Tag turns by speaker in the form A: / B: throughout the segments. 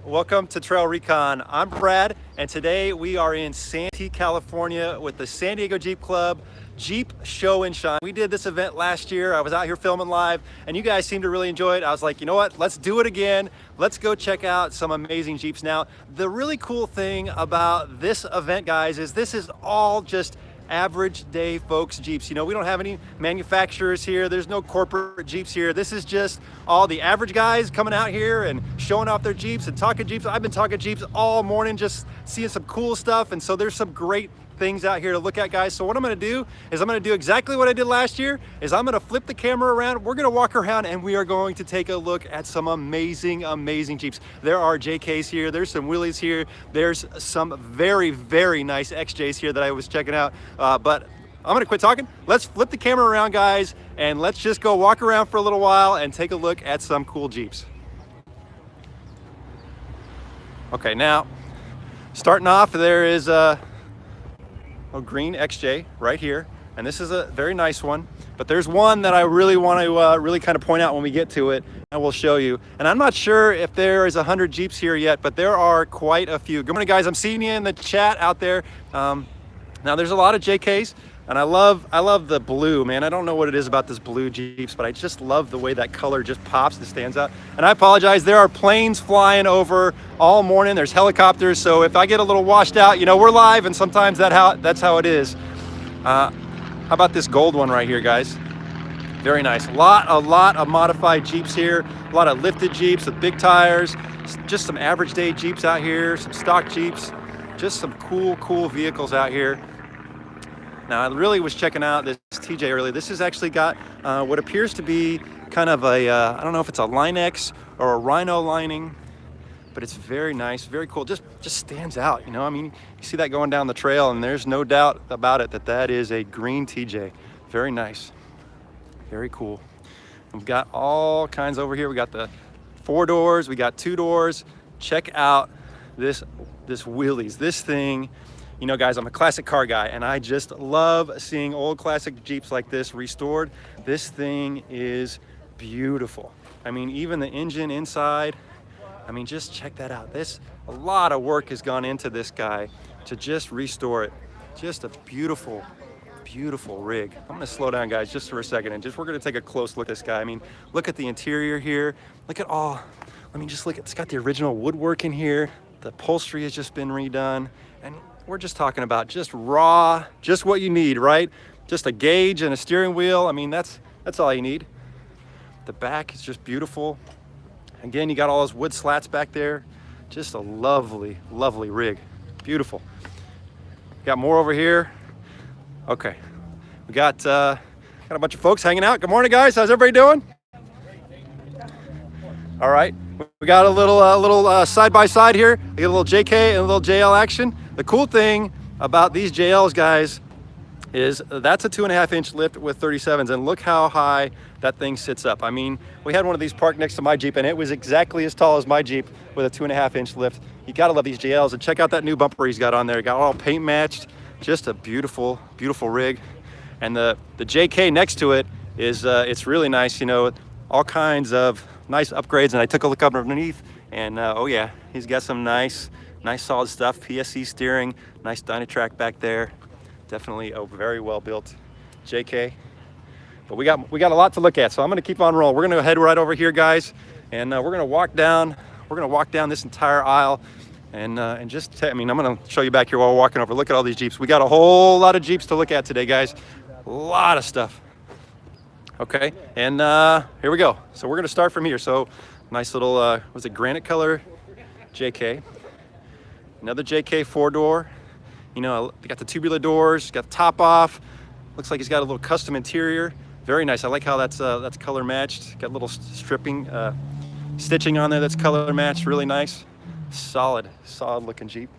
A: Welcome to TrailRecon. I'm Brad, and today we are in Santee, California with the San Diego Jeep Club Jeep Show and Shine. We did this event last year. I was out here filming live, and you guys seemed to really enjoy it. I was like, you know what? Let's do it again. Let's go check out some amazing Jeeps. Now, the really cool thing about this event, guys, is this is all just average day folks Jeeps. You know, we don't have any manufacturers here. There's no corporate Jeeps here. This is just all the average guys coming out here and showing off their Jeeps and talking Jeeps. I've been talking Jeeps all morning, just seeing some cool stuff. And so there's some great things out here to look at, guys. So what I'm going to do is I'm going to do exactly what I did last year. Is I'm going to flip the camera around. We're going to walk around and we are going to take a look at some amazing Jeeps. There are JKs here. There's some Willys here. There's some very nice XJs here that I was checking out. But I'm going to quit talking. Let's flip the camera around, guys, and let's just go walk around for a little while and take a look at some cool Jeeps. Okay, now starting off, there is a green XJ right here, and this is a very nice one, but there's one that I really want to really kind of point out when we get to it, and we'll show you. And I'm not sure if there is 100 Jeeps here yet, but there are quite a few. Good morning, guys. I'm seeing you in the chat out there. Now there's a lot of JKs, and I love the blue, man. I don't know what it is about this blue Jeeps, but I just love the way that color just pops and stands out. And I apologize, there are planes flying over all morning. There's helicopters, so if I get a little washed out, you know, we're live, and sometimes that's how it is. How about this gold one right here, guys? Very nice. A lot of modified Jeeps here. A lot of lifted Jeeps with big tires. Just some average day Jeeps out here. Some stock Jeeps. Just some cool vehicles out here. Now, I really was checking out this TJ earlier. This has actually got what appears to be kind of a, I don't know if it's a Line X or a Rhino lining, but it's very nice, very cool. Just stands out, you know? I mean, you see that going down the trail, and there's no doubt about it that is a green TJ. Very nice, very cool. We've got all kinds over here. We got the 4 doors, we got 2 doors. Check out this Willys. This thing, you know, guys, I'm a classic car guy, and I just love seeing old classic Jeeps like this restored. This thing is beautiful. I mean, even the engine inside, I mean, just check that out. A lot of work has gone into this guy to just restore it. Just a beautiful rig. I'm gonna slow down, guys, just for a second, and we're gonna take a close look at this guy. I mean, look at the interior here. Look at all, I mean, just look, it's got the original woodwork in here. The upholstery has just been redone, and we're just talking about just raw, just what you need, right? Just a gauge and a steering wheel. I mean, that's all you need. The back is just beautiful. Again, you got all those wood slats back there. Just a lovely rig. Beautiful. Got more over here. Okay, we got a bunch of folks hanging out. Good morning, guys. How's everybody doing? All right, we got a little side by side here. We got a little JK and a little JL action. The cool thing about these JLs, guys, is that's a 2.5-inch lift with 37s, and look how high that thing sits up. I mean, we had one of these parked next to my Jeep, and it was exactly as tall as my Jeep with a 2.5-inch lift. You gotta love these JLs, and check out that new bumper he's got on there. Got all paint matched. Just a beautiful rig. And the JK next to it is it's really nice, you know, all kinds of nice upgrades. And I took a look underneath, and oh yeah, he's got some nice solid stuff. PSC steering, nice Dynatrack back there. Definitely a very well built JK. But we got a lot to look at, so I'm gonna keep on rolling. We're gonna head right over here, guys, and we're gonna walk down this entire aisle. And just, I mean, I'm gonna show you back here while we're walking over. Look at all these Jeeps. We got a whole lot of Jeeps to look at today, guys. A lot of stuff. Okay, and here we go. So we're gonna start from here. So nice little, was it granite color JK? Another JK 4-door. You know, they got the tubular doors, got the top off. Looks like he's got a little custom interior. Very nice. I like how that's color matched. Got a little stripping, stitching on there that's color matched. Really nice. Solid looking Jeep.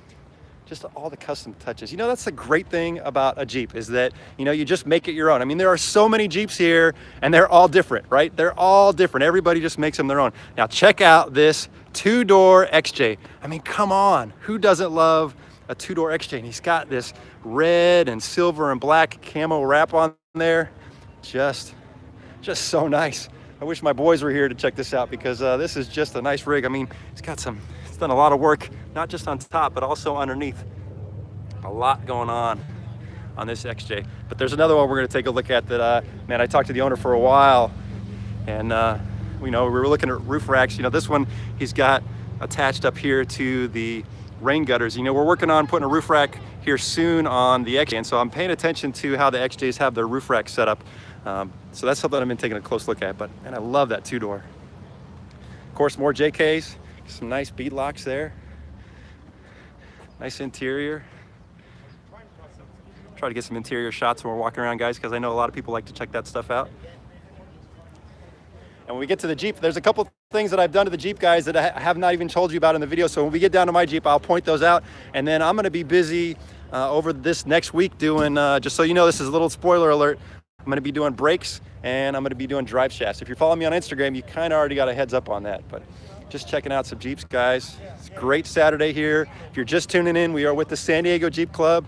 A: Just all the custom touches. You know, that's the great thing about a Jeep, is that, you know, you just make it your own. I mean, there are so many Jeeps here, and they're all different, right? They're all different. Everybody just makes them their own. Now check out this 2-door XJ. I mean, come on, who doesn't love a 2-door XJ? And he's got this red and silver and black camo wrap on there. Just so nice. I wish my boys were here to check this out, because this is just a nice rig. I mean, it's got some It's done a lot of work, not just on top, but also underneath. A lot going on this XJ. But there's another one we're gonna take a look at that, man, I talked to the owner for a while, and we were looking at roof racks. This one he's got attached up here to the rain gutters. We're working on putting a roof rack here soon on the XJ, and so I'm paying attention to how the XJs have their roof rack set up. So that's something I've been taking a close look at, and I love that two-door. Of course, more JKs, some nice bead locks there. Nice interior. Try to get some interior shots when we're walking around, guys, because I know a lot of people like to check that stuff out. And when we get to the Jeep, there's a couple things that I've done to the Jeep, guys, that I have not even told you about in the video. So when we get down to my Jeep, I'll point those out. And then I'm gonna be busy over this next week doing, just so you know, this is a little spoiler alert, I'm gonna be doing brakes and I'm gonna be doing drive shafts. If you're following me on Instagram, you kind of already got a heads up on that, but just checking out some Jeeps, guys. It's a great Saturday here. If you're just tuning in, we are with the San Diego Jeep Club.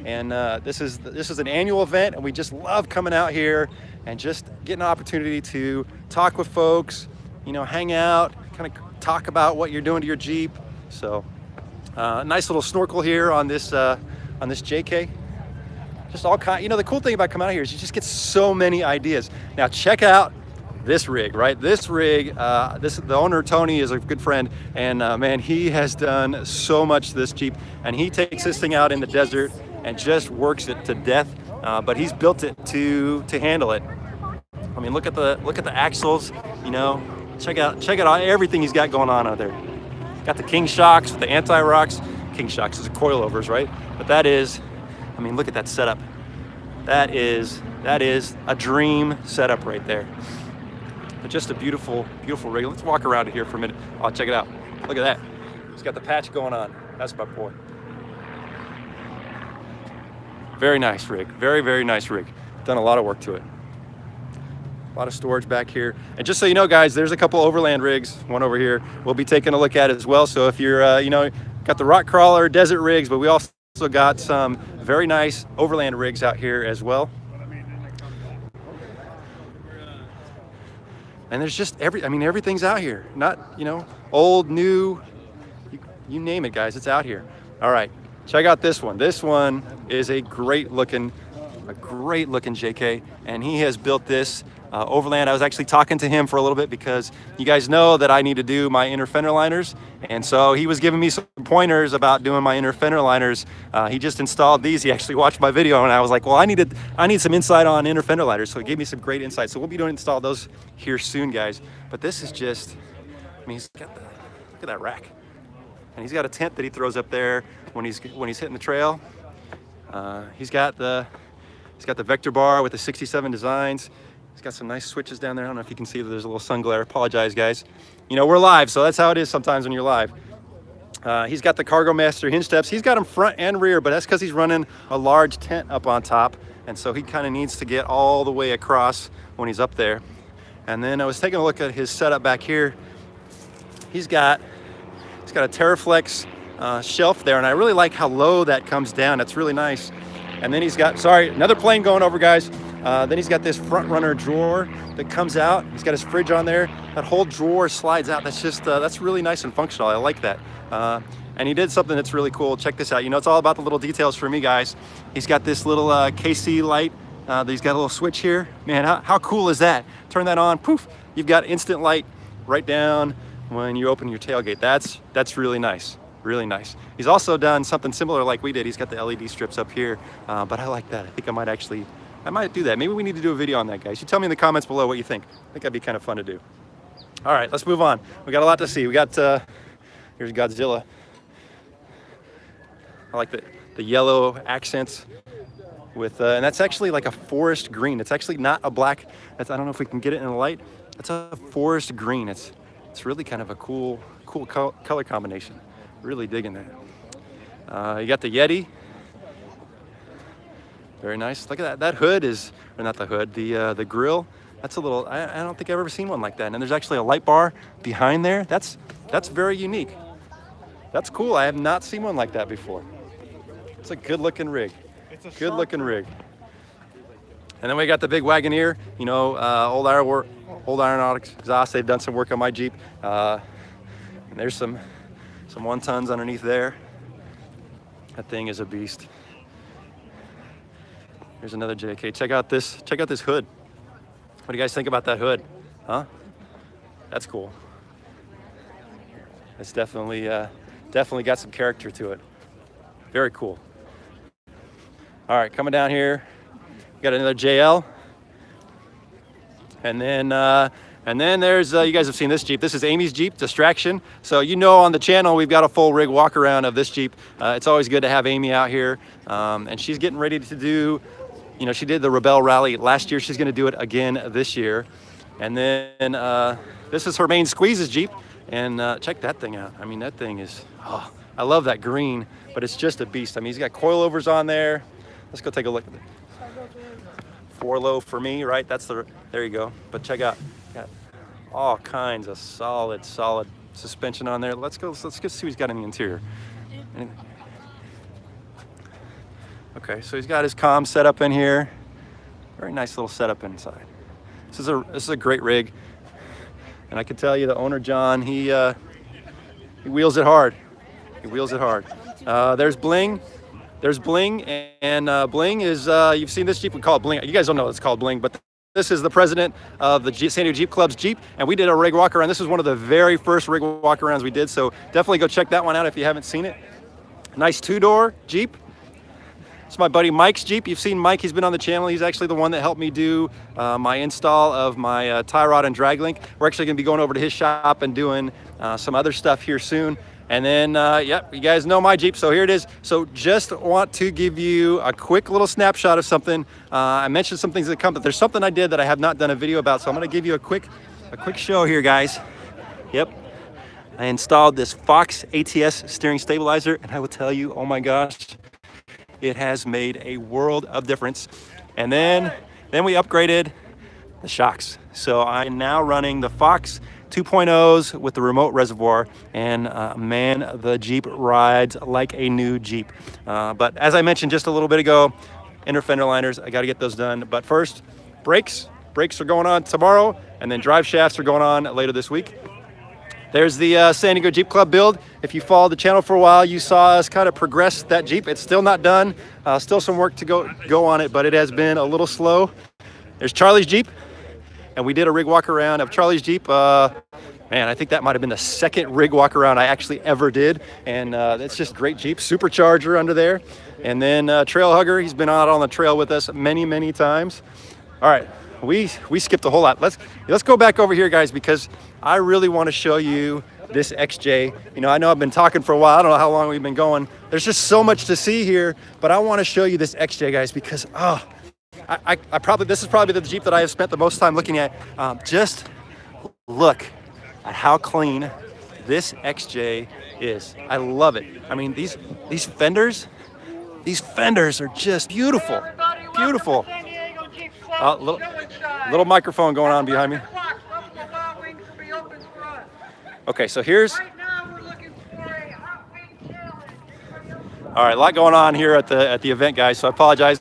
A: And this is an annual event, and we just love coming out here and just getting an opportunity to talk with folks, hang out, kind of talk about what you're doing to your Jeep. So nice little snorkel here on this JK. Just all kind. The cool thing about coming out here is you just get so many ideas. Now check out this rig, right? This rig, the owner, Tony, is a good friend, and man, he has done so much to this Jeep, and he takes this thing out in the desert and just works it to death. But he's built it to handle it. I mean, look at the axles. Check out everything he's got going on out there. Got the King shocks with the anti-rocks. King shocks is coilovers, right? But that is, I mean, look at that setup. That is a dream setup right there. But just a beautiful, beautiful rig. Let's walk around here for a minute. Oh, check it out. Look at that. He's got the patch going on. That's my boy. Very nice rig. Very, very nice rig. Done a lot of work to it. A lot of storage back here. And just so you know, guys, there's a couple Overland rigs, one over here, we'll be taking a look at it as well. So if you're, got the rock crawler, desert rigs, but we also got some very nice Overland rigs out here as well. And there's just everything's out here. Not, old, new, you name it, guys, it's out here. All right, check out this one. This one is a great looking JK, and he has built this Overland. I was actually talking to him for a little bit because you guys know that I need to do my inner fender liners, and so he was giving me some pointers about doing my inner fender liners. He just installed these. He actually watched my video, and I was like, well, I need some insight on inner fender liners, so he gave me some great insight. So we'll be doing install those here soon, guys. But this is just, I mean, look at that rack, and he's got a tent that he throws up there when he's hitting the trail. He's got the vector bar with the 67 designs. He's got some nice switches down there. I don't know if you can see that there's a little sun glare. Apologize, guys. We're live, so that's how it is sometimes when you're live. He's got the Cargo Master hinge steps. He's got them front and rear, but that's because he's running a large tent up on top, and so he kind of needs to get all the way across when he's up there. And then I was taking a look at his setup back here. He's got a TerraFlex shelf there, and I really like how low that comes down. That's really nice. And then he's got, sorry, another plane going over, guys. Then he's got this front runner drawer that comes out. He's got his fridge on there. That whole drawer slides out. That's just, that's really nice and functional. I like that. And he did something that's really cool. Check this out. It's all about the little details for me, guys. He's got this little KC light. He's got a little switch here. Man, how cool is that? Turn that on, poof. You've got instant light right down when you open your tailgate. That's really nice. Really nice. He's also done something similar like we did. He's got the LED strips up here, but I like that. I think I might do that. Maybe we need to do a video on that, guys. You tell me in the comments below what you think. I think that'd be kind of fun to do. All right, let's move on. We got a lot to see. We got, here's Godzilla. I like the yellow accents with, and that's actually like a forest green. It's actually not a black, I don't know if we can get it in the light. It's a forest green. It's really kind of a cool color combination. Really digging that. You got the Yeti. Very nice. Look at that. That hood is, or not the hood, the grill. That's a little, I don't think I've ever seen one like that. And there's actually a light bar behind there. That's very unique. That's cool. I have not seen one like that before. It's a good looking rig. Good looking rig. And then we got the big Wagoneer, old Aeronautics exhaust. They've done some work on my Jeep. And there's some Some 1-tons underneath there. That thing is a beast. Here's another JK. Check out this hood. What do you guys think about that hood? Huh? That's cool. It's definitely got some character to it. Very cool. All right, coming down here, we got another JL. And then there's, you guys have seen this Jeep. This is Amy's Jeep, Distraction. So you know on the channel, we've got a full rig walk around of this Jeep. It's always good to have Amy out here. And she's getting ready to do, you know, she did the Rebel Rally last year. She's gonna do it again this year. And then this is her main Squeezes Jeep. And check that thing out. I mean, that thing is, oh, I love that green, but it's just a beast. I mean, he's got coilovers on there. Let's go take a look at it. 4-low for me, right? That's the, there you go. But check out, got all kinds of solid suspension on there. Let's go see what he's got in the interior. Okay, so he's got his comm set up in here. Very nice little setup inside. This is a great rig. And I can tell you the owner, John, he wheels it hard. He wheels it hard. There's Bling. There's Bling, and Bling is, you've seen this Jeep, we call it Bling. You guys don't know it's called Bling, but this is the president of the San Diego Jeep Club's Jeep, and we did a rig walk around. This is one of the very first rig walk arounds we did, so definitely go check that one out if you haven't seen it. Nice 2-door Jeep. It's my buddy Mike's Jeep. You've seen Mike, he's been on the channel. He's actually the one that helped me do my install of my tie rod and drag link. We're actually gonna be going over to his shop and doing some other stuff here soon. And then, yep, you guys know my Jeep, so here it is. So just want to give you a quick little snapshot of something. I mentioned some things that come, but there's something I did that I have not done a video about, so I'm gonna give you a quick show here, guys. Yep, I installed this Fox ATS steering stabilizer, and I will tell you, oh my gosh, it has made a world of difference. And then we upgraded the shocks. So I'm now running the Fox 2.0s with the remote reservoir, and man, the Jeep rides like a new Jeep. But as I mentioned just a little bit ago, inner fender liners, I gotta get those done. But first, brakes are going on tomorrow, and then drive shafts are going on later this week. There's the San Diego Jeep Club build. If you followed the channel for a while, you saw us kind of progress that Jeep. It's still not done, still some work to go on it, but it has been a little slow. There's Charlie's Jeep. And we did a rig walk around of Charlie's Jeep. Man, I think that might have been the second rig walk around I actually ever did. And it's just great Jeep, supercharger under there. And then Trail Hugger, he's been out on the trail with us many times. All right, we skipped a whole lot. Let's go back over here, guys, because I really want to show you this XJ. You know, I know I've been talking for a while. I don't know how long we've been going. There's just so much to see here, but I want to show you this XJ, guys, because, oh, this is probably the Jeep that I have spent the most time looking at. Just look at how clean this XJ is. I love it. I mean, these fenders are just beautiful, beautiful. Little microphone going on behind me. Okay, so here's. All right, a lot going on here at the event, guys. So I apologize.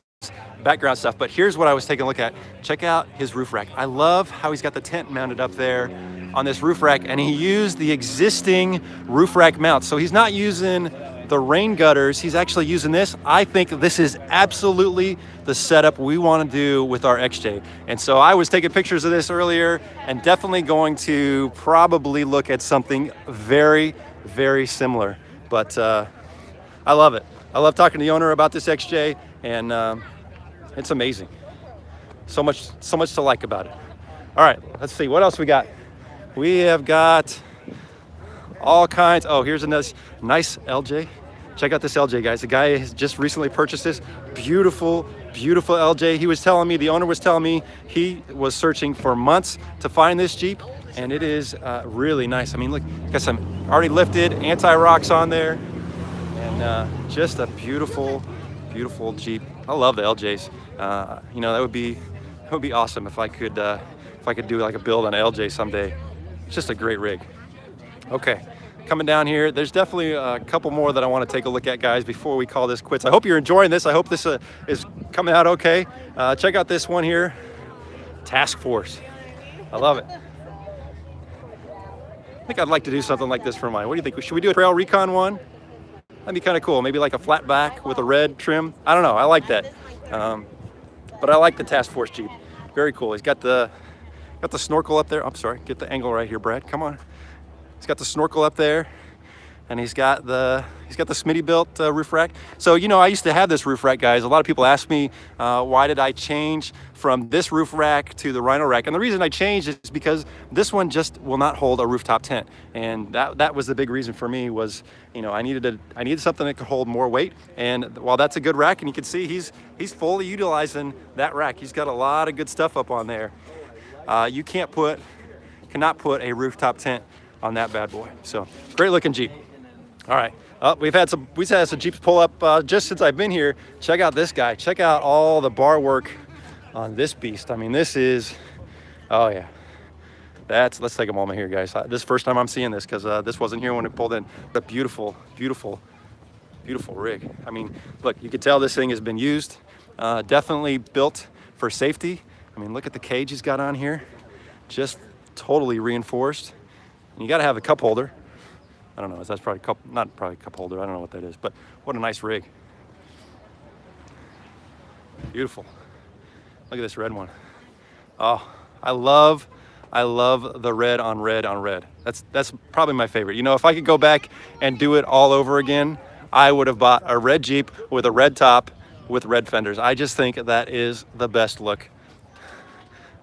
A: Background stuff, but here's what I was taking a look at. Check out his roof rack. I love how he's got the tent mounted up there on this roof rack, and he used the existing roof rack mount. So he's not using the rain gutters, he's actually using this. I think this is absolutely the setup we want to do with our XJ. And so I was taking pictures of this earlier, and definitely going to probably look at something very similar. But I love it. I love talking to the owner about this XJ, and it's amazing. So much to like about it. All right, let's see what else we got. We have got all kinds. Oh, here's a nice LJ. Check out this LJ, guys. The guy has just recently purchased this beautiful LJ. He was telling me, the owner was telling me, he was searching for months to find this Jeep, and it is really nice. I mean, look, got some already lifted anti-rocks on there, and just a beautiful Jeep. I love the LJs. You know, that would be awesome if I could do like a build on an LJ someday. It's just a great rig. Okay, coming down here, there's definitely a couple more that I want to take a look at, guys, before we call this quits. I hope you're enjoying this. I hope this is coming out okay. Check out this one here, Task Force. I love it. I think I'd like to do something like this for mine. What do you think? Should we do a TrailRecon one? That'd be kind of cool. Maybe like a flat back with a red trim. I don't know. I like that. But I like the Task Force Jeep. Very cool. He's got the snorkel up there. I'm sorry. Get the angle right here, Brad. Come on. He's got the snorkel up there, and he's got the Smitty built roof rack. So I used to have this roof rack, guys. A lot of people ask me why did I change from this roof rack to the Rhino rack, and the reason I changed is because this one just will not hold a rooftop tent, and that was the big reason for me. Was I needed something that could hold more weight, and while that's a good rack, and you can see he's fully utilizing that rack. He's got a lot of good stuff up on there. You cannot put a rooftop tent on that bad boy. So great looking Jeep. All right, we've had some Jeeps pull up just since I've been here. Check out this guy. Check out all the bar work on this beast. I mean, this is, oh yeah. Let's take a moment here, guys. This is the first time I'm seeing this because this wasn't here when it pulled in. A beautiful, beautiful, beautiful rig. I mean, look, you can tell this thing has been used. Definitely built for safety. I mean, look at the cage he's got on here. Just totally reinforced. And you got to have a cup holder. I don't know, that's probably not probably cup holder. I don't know what that is, but what a nice rig. Beautiful. Look at this red one. Oh, I love the red on red on red. That's probably my favorite. If I could go back and do it all over again, I would have bought a red Jeep with a red top with red fenders. I just think that is the best look.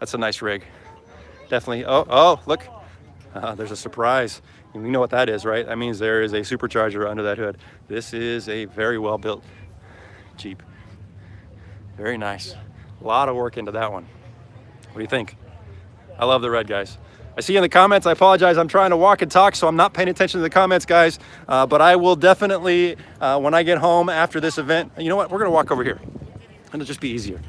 A: That's a nice rig. Definitely. Oh, look. There's a surprise. We know what that is, right? That means there is a supercharger under that hood. This is a very well built Jeep. Very nice. A lot of work into that one. What do you think? I love the red, guys. I see you in the comments. I apologize. I'm trying to walk and talk, so I'm not paying attention to the comments, guys. But I will definitely, when I get home after this event, you know what? We're going to walk over here. It'll just be easier.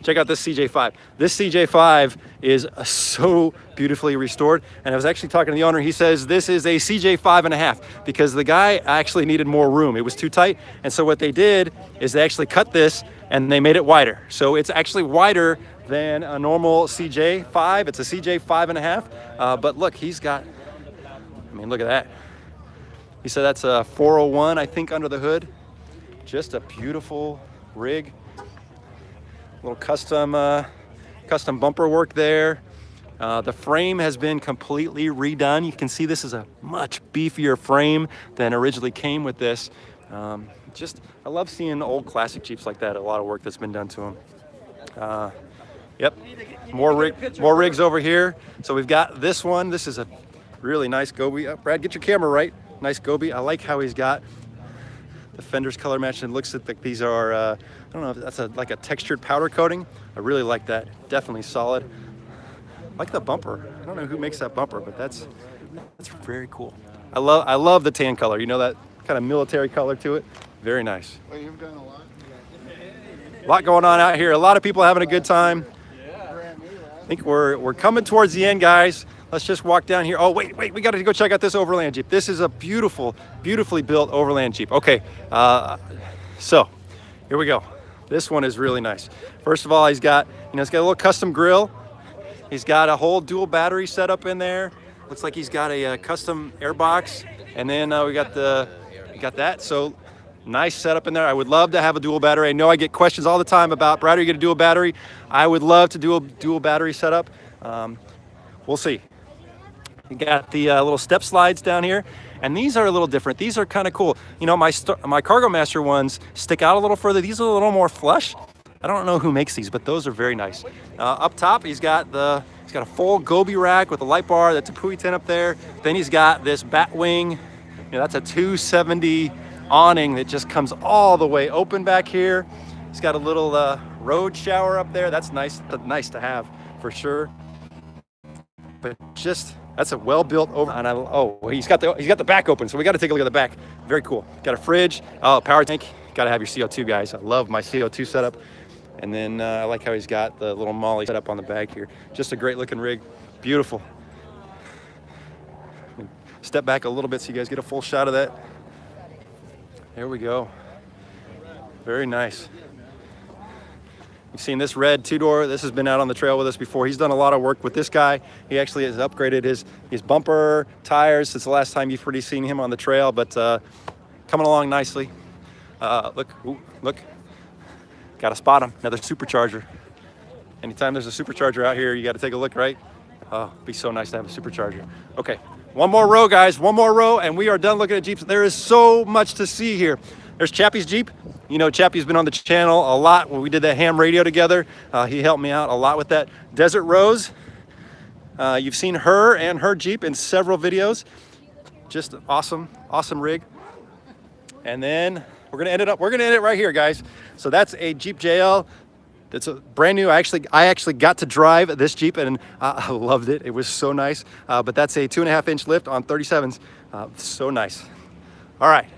A: Check out this CJ5. This CJ5 is so beautifully restored. And I was actually talking to the owner. He says this is a CJ5.5 because the guy actually needed more room. It was too tight. And so what they did is they actually cut this and they made it wider. So it's actually wider than a normal CJ5. It's a CJ5.5. But look, he's got, I mean, look at that. He said that's a 401, I think, under the hood. Just a beautiful rig. Little custom bumper work there. The frame has been completely redone. You can see this is a much beefier frame than originally came with this. I love seeing old classic Jeeps like that. A lot of work that's been done to them. Yep, more rigs over here. So we've got this one. This is a really nice Gobi. Brad, get your camera right. Nice Gobi. I like how he's got the fenders color matched. It looks like these are, I don't know if that's like a textured powder coating. I really like that. Definitely solid. I like the bumper. I don't know who makes that bumper, but that's very cool. I love the tan color. That kind of military color to it. Very nice.
B: Well, you've done a lot.
A: A lot going on out here. A lot of people having a good time. I think we're coming towards the end, guys. Let's just walk down here. Oh, wait, we got to go check out this Overland Jeep. This is a beautifully built Overland Jeep. Okay, so here we go. This one is really nice. First of all, he's got a little custom grill. He's got a whole dual battery setup in there. Looks like he's got a custom air box. And then we got that. So nice setup in there. I would love to have a dual battery. I know I get questions all the time about, Brad, are you going to do a battery? I would love to do a dual battery setup. We'll see. You got the little step slides down here, and these are a little different. These are kind of cool. My Cargo Master ones stick out a little further. These are a little more flush. I don't know who makes these, but those are very nice. Up top, he's got a full Gobi rack with a light bar. That's a Pui tent up there. Then he's got this bat wing. That's a 270 awning that just comes all the way open back here. He's got a little road shower up there. That's nice to have for sure. But that's a well-built he's got the back open, so we got to take a look at the back. Very cool. Got a fridge, power tank. Got to have your CO2, guys. I love my CO2 setup. And then I like how he's got the little molly set up on the back here. Just a great looking rig. Beautiful. Step back a little bit so you guys get a full shot of that. There we go. Very nice. You've seen this red two-door. This has been out on the trail with us before. He's done a lot of work with this guy. He actually has upgraded his bumper, tires since the last time you've already seen him on the trail, but coming along nicely. Look, got to spot him. Another supercharger. Anytime there's a supercharger out here, you got to take a look, right? Oh, it'd be so nice to have a supercharger. Okay, one more row, guys. One more row, and we are done looking at Jeeps. There is so much to see here. There's Chappie's Jeep. You know, Chappie's been on the channel a lot when we did that ham radio together. He helped me out a lot with that. Desert Rose. You've seen her and her Jeep in several videos. Just awesome, awesome rig. And then we're gonna end it right here, guys. So that's a Jeep JL. It's a brand new. I actually got to drive this Jeep and I loved it. It was so nice. But that's a 2.5-inch lift on 37s. So nice. All right.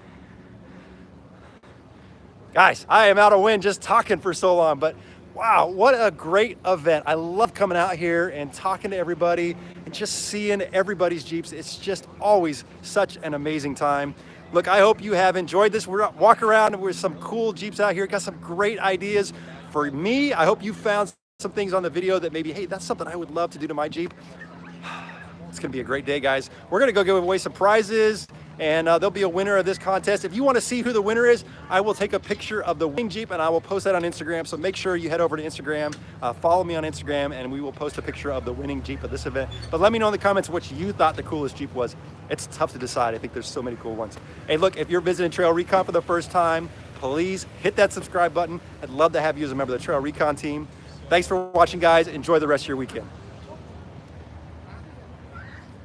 A: Guys, I am out of wind just talking for so long, but wow, what a great event. I love coming out here and talking to everybody and just seeing everybody's Jeeps. It's just always such an amazing time. Look, I hope you have enjoyed this. We're walking around with some cool Jeeps out here. Got some great ideas for me. I hope you found some things on the video that maybe, hey, that's something I would love to do to my Jeep. It's gonna be a great day, guys. We're gonna go give away some prizes, and there'll be a winner of this contest. If you want to see who the winner is, I will take a picture of the winning Jeep and I will post that on Instagram. So make sure you head over to Instagram, follow me on Instagram, and we will post a picture of the winning Jeep at this event. But let me know in the comments what you thought the coolest Jeep was. It's tough to decide. I think there's so many cool ones. Hey, look, if you're visiting TrailRecon for the first time, please hit that subscribe button. I'd love to have you as a member of the TrailRecon team. Thanks for watching, guys. Enjoy the rest of your weekend.